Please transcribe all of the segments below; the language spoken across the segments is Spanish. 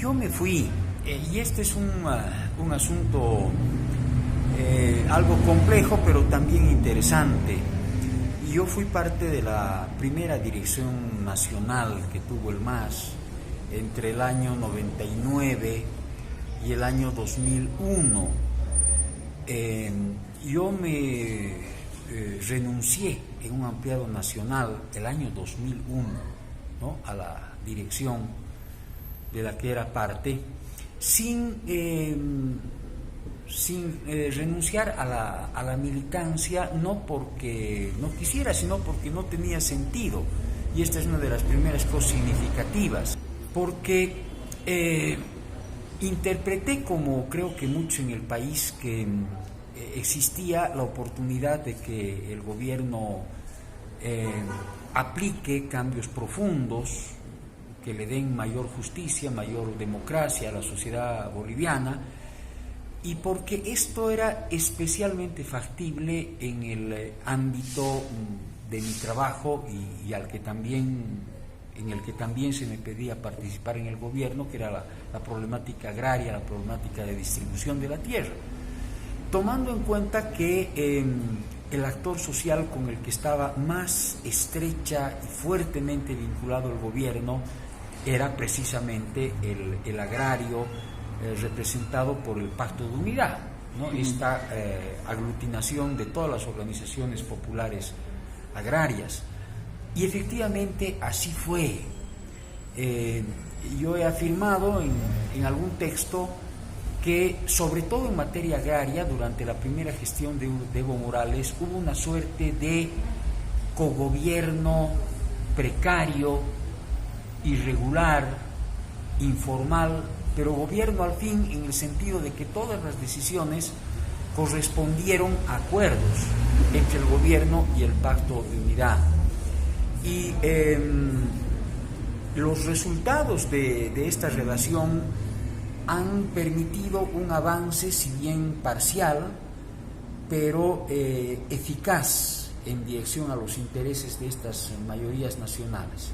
Yo me fui, y este es un asunto algo complejo, pero también interesante. Yo fui parte de la primera dirección nacional que tuvo el MAS entre el año 99 y el año 2001. Yo me renuncié en un ampliado nacional el año 2001, ¿no?, a la dirección de la que era parte, sin renunciar a la militancia, no porque no quisiera, sino porque no tenía sentido. Y esta es una de las primeras cosas significativas, porque interpreté, como creo que mucho en el país, que existía la oportunidad de que el gobierno aplique cambios profundos que le den mayor justicia, mayor democracia a la sociedad boliviana, y porque esto era especialmente factible en el ámbito de mi trabajo y en el que también se me pedía participar en el gobierno, que era la problemática agraria, la problemática de distribución de la tierra, tomando en cuenta que el actor social con el que estaba más estrecha y fuertemente vinculado el gobierno era precisamente el agrario, representado por el Pacto de Unidad, ¿no? Esta aglutinación de todas las organizaciones populares agrarias. Y efectivamente así fue. Yo he afirmado en algún texto que, sobre todo en materia agraria, durante la primera gestión de Evo Morales hubo una suerte de cogobierno precario, irregular, informal, pero gobierno al fin, en el sentido de que todas las decisiones correspondieron a acuerdos entre el gobierno y el Pacto de Unidad. Y los resultados de esta relación han permitido un avance, si bien parcial, pero eficaz en dirección a los intereses de estas mayorías nacionales.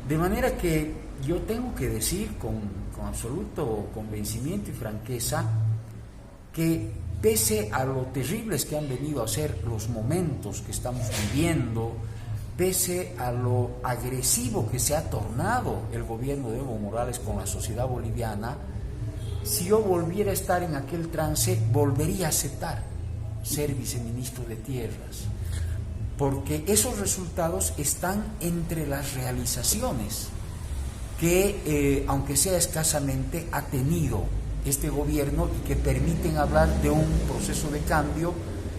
De manera que yo tengo que decir con absoluto convencimiento y franqueza que, pese a lo terribles que han venido a ser los momentos que estamos viviendo, pese a lo agresivo que se ha tornado el gobierno de Evo Morales con la sociedad boliviana, si yo volviera a estar en aquel trance, volvería a aceptar ser viceministro de Tierras, porque esos resultados están entre las realizaciones que, aunque sea escasamente, ha tenido este gobierno y que permiten hablar de un proceso de cambio,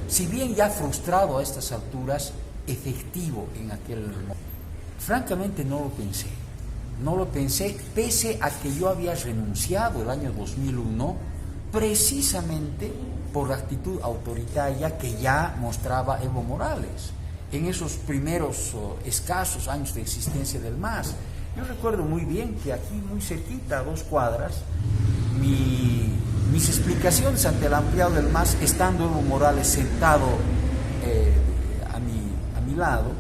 si bien ya frustrado a estas alturas, efectivo en aquel momento. Francamente no lo pensé, pese a que yo había renunciado el año 2001, precisamente por la actitud autoritaria que ya mostraba Evo Morales en esos primeros escasos años de existencia del MAS. Yo recuerdo muy bien que aquí, muy cerquita, a 2 cuadras, mis explicaciones ante el ampliado del MAS, estando Evo Morales sentado a mi lado,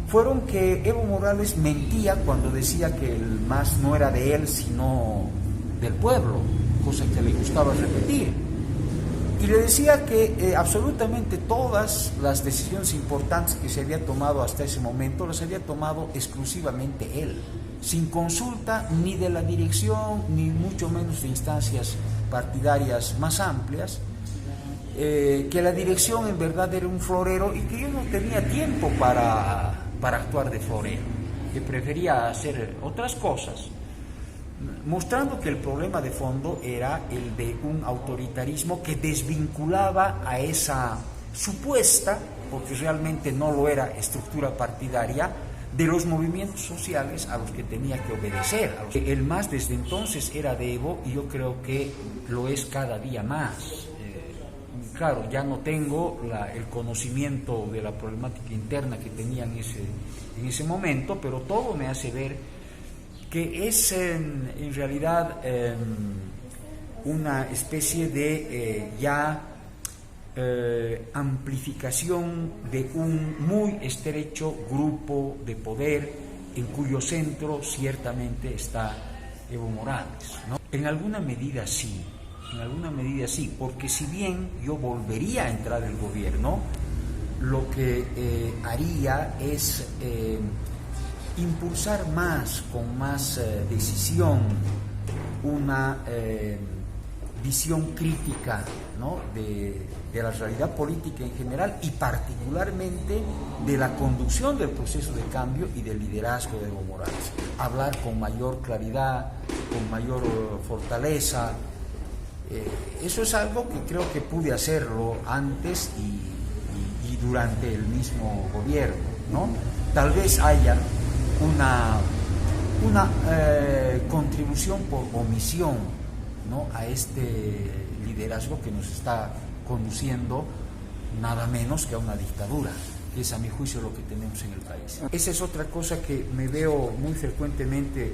fueron que Evo Morales mentía cuando decía que el MAS no era de él, sino del pueblo, cosa que le gustaba repetir. Y le decía que absolutamente todas las decisiones importantes que se había tomado hasta ese momento las había tomado exclusivamente él, sin consulta ni de la dirección, ni mucho menos de instancias partidarias más amplias, que la dirección en verdad era un florero y que yo no tenía tiempo para actuar de florero, que prefería hacer otras cosas, mostrando que el problema de fondo era el de un autoritarismo que desvinculaba a esa supuesta, porque realmente no lo era, estructura partidaria, de los movimientos sociales a los que tenía que obedecer. El MAS desde entonces era de Evo y yo creo que lo es cada día más. Claro, ya no tengo el conocimiento de la problemática interna que tenía en ese momento, pero todo me hace ver que es en realidad una especie de amplificación de un muy estrecho grupo de poder en cuyo centro ciertamente está Evo Morales, ¿no? En alguna medida sí, porque si bien yo volvería a entrar al gobierno, lo que haría es impulsar más, con más decisión, una visión crítica, ¿no?, de la realidad política en general y particularmente de la conducción del proceso de cambio y del liderazgo de Evo Morales. Hablar con mayor claridad, con mayor fortaleza. Eso es algo que creo que pude hacerlo antes y durante el mismo gobierno, ¿no? Tal vez haya una contribución por omisión, ¿no?, a este liderazgo que nos está conduciendo nada menos que a una dictadura, que es a mi juicio lo que tenemos en el país. Esa es otra cosa que me veo muy frecuentemente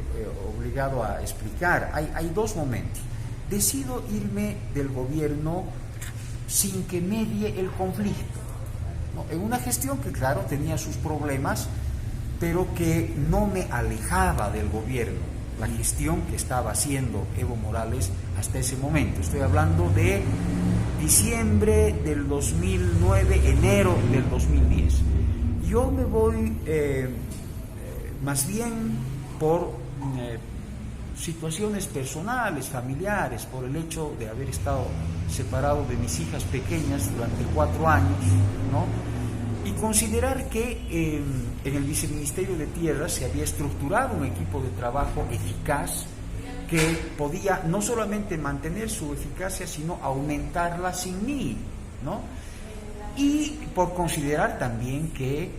obligado a explicar. Hay dos momentos. Decido irme del gobierno sin que medie el conflicto, ¿no?, en una gestión que claro tenía sus problemas, pero que no me alejaba del gobierno, la gestión que estaba haciendo Evo Morales hasta ese momento. Estoy hablando de diciembre del 2009, enero del 2010. Yo me voy más bien por situaciones personales, familiares, por el hecho de haber estado separado de mis hijas pequeñas durante 4 años, ¿no?, y considerar que en el Viceministerio de Tierras se había estructurado un equipo de trabajo eficaz que podía no solamente mantener su eficacia, sino aumentarla sin mí, ¿no? Y por considerar también que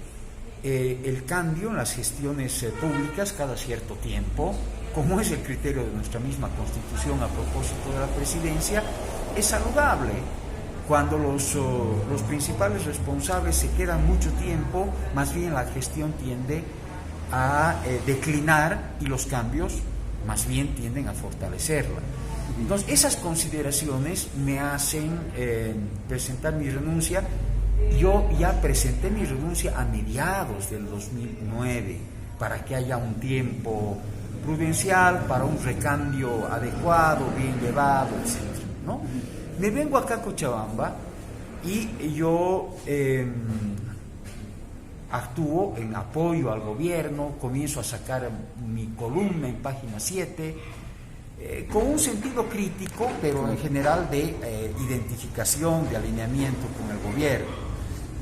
el cambio en las gestiones públicas cada cierto tiempo, como es el criterio de nuestra misma Constitución a propósito de la presidencia, es saludable. Cuando los principales responsables se quedan mucho tiempo, más bien la gestión tiende a declinar y los cambios más bien tienden a fortalecerla. Entonces, esas consideraciones me hacen presentar mi renuncia. Yo ya presenté mi renuncia a mediados del 2009 para que haya un tiempo prudencial para un recambio adecuado, bien llevado, etc., ¿no? Me vengo acá a Cochabamba y yo actúo en apoyo al gobierno, comienzo a sacar mi columna en Página 7, con un sentido crítico, pero en general de identificación, de alineamiento con el gobierno.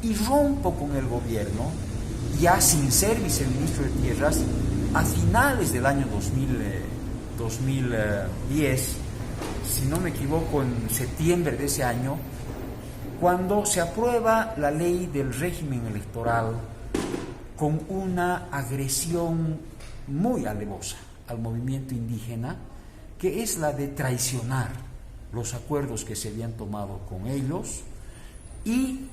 Y rompo con el gobierno, ya sin ser viceministro de Tierras, a finales del año 2010, si no me equivoco, en septiembre de ese año, cuando se aprueba la ley del régimen electoral con una agresión muy alevosa al movimiento indígena, que es la de traicionar los acuerdos que se habían tomado con ellos y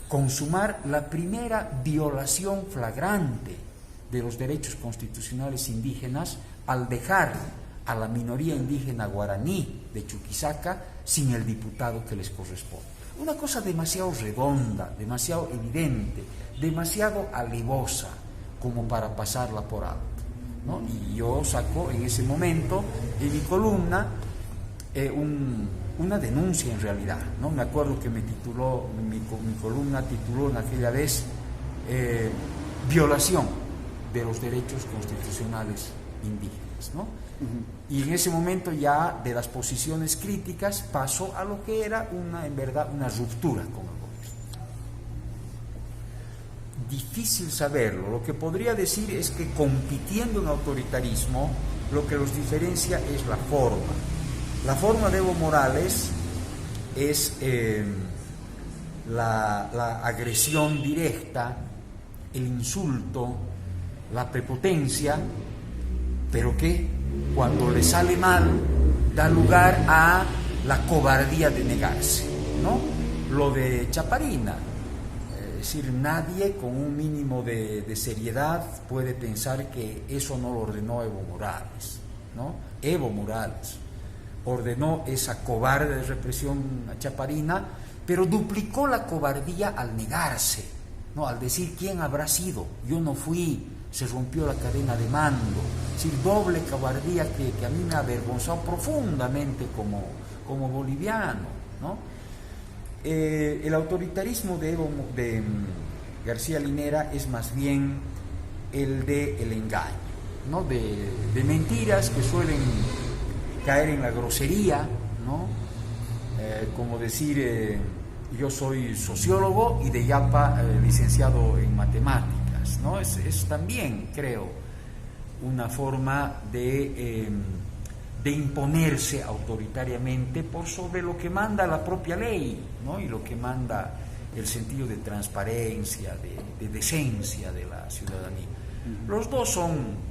consumar la primera violación flagrante de los derechos constitucionales indígenas al dejar a la minoría indígena guaraní de Chuquisaca sin el diputado que les corresponde. Una cosa demasiado redonda, demasiado evidente, demasiado alevosa como para pasarla por alto, ¿no? Y yo saco en ese momento en mi columna una denuncia en realidad, ¿no? Me acuerdo que mi columna tituló en aquella vez violación de los derechos constitucionales indígenas, ¿no? Y en ese momento ya de las posiciones críticas pasó a lo que era en verdad una ruptura con el gobierno. Difícil saberlo. Lo que podría decir es que compitiendo en autoritarismo, lo que los diferencia es la forma. La forma de Evo Morales es la agresión directa, el insulto, la prepotencia, pero que cuando le sale mal da lugar a la cobardía de negarse, ¿no? Lo de Chaparina, es decir, nadie con un mínimo de seriedad puede pensar que eso no lo ordenó Evo Morales, ¿no? Evo Morales ordenó esa cobarde represión a Chaparina, pero duplicó la cobardía al negarse, ¿no? Al decir, ¿quién habrá sido? Yo no fui, se rompió la cadena de mando. Es decir, doble cobardía que a mí me ha avergonzado profundamente como boliviano, ¿no? El autoritarismo de García Linera es más bien el del engaño, ¿no? De mentiras que suelen caer en la grosería, ¿no? Como decir, yo soy sociólogo y de Yapa licenciado en matemáticas, ¿no? Es también, creo, una forma de imponerse autoritariamente por sobre lo que manda la propia ley, ¿no? Y lo que manda el sentido de transparencia, de decencia de la ciudadanía. Los dos son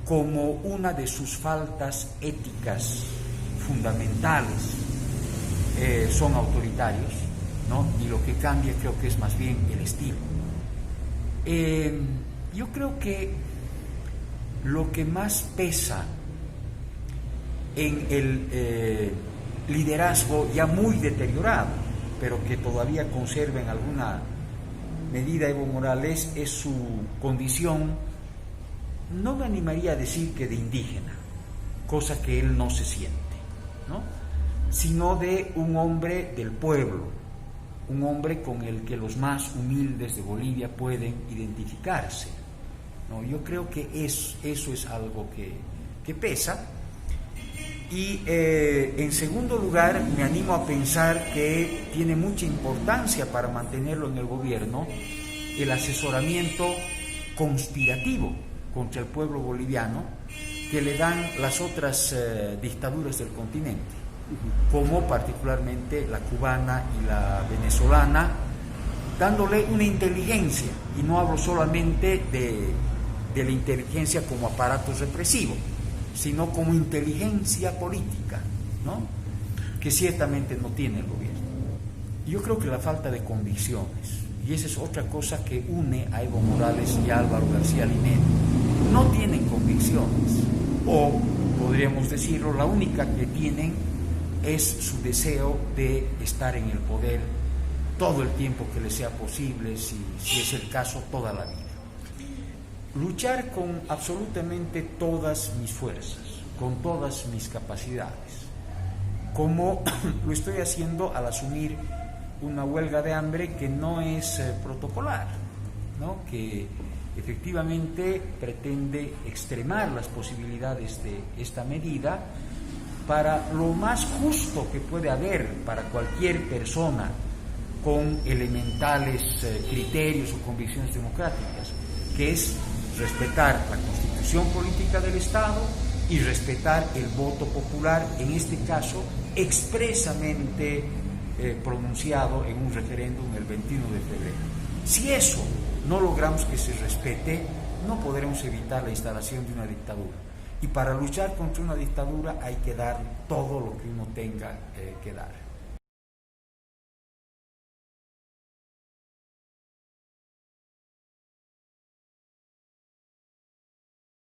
como una de sus faltas éticas fundamentales, son autoritarios, ¿no? Y lo que cambia creo que es más bien el estilo. Yo creo que lo que más pesa en el liderazgo ya muy deteriorado, pero que todavía conserva en alguna medida Evo Morales, es su condición, no me animaría a decir que de indígena, cosa que él no se siente, ¿no? Sino de un hombre del pueblo, un hombre con el que los más humildes de Bolivia pueden identificarse, ¿no? Yo creo que eso es algo que pesa. Y en segundo lugar, me animo a pensar que tiene mucha importancia para mantenerlo en el gobierno el asesoramiento conspirativo contra el pueblo boliviano que le dan las otras dictaduras del continente, como particularmente la cubana y la venezolana, dándole una inteligencia, y no hablo solamente de la inteligencia como aparato represivo, sino como inteligencia política, ¿no? Que ciertamente no tiene el gobierno. Yo creo que la falta de convicciones, y esa es otra cosa que une a Evo Morales y a Álvaro García Linera, no tienen convicciones, o podríamos decirlo, la única que tienen es su deseo de estar en el poder todo el tiempo que les sea posible, si es el caso, toda la vida. Luchar con absolutamente todas mis fuerzas, con todas mis capacidades, como lo estoy haciendo al asumir una huelga de hambre que no es protocolar, ¿no? Que efectivamente pretende extremar las posibilidades de esta medida para lo más justo que puede haber para cualquier persona con elementales criterios o convicciones democráticas, que es respetar la constitución política del Estado y respetar el voto popular, en este caso expresamente pronunciado en un referéndum el 21 de febrero. Si eso no logramos que se respete, no podremos evitar la instalación de una dictadura. Y para luchar contra una dictadura hay que dar todo lo que uno tenga que dar.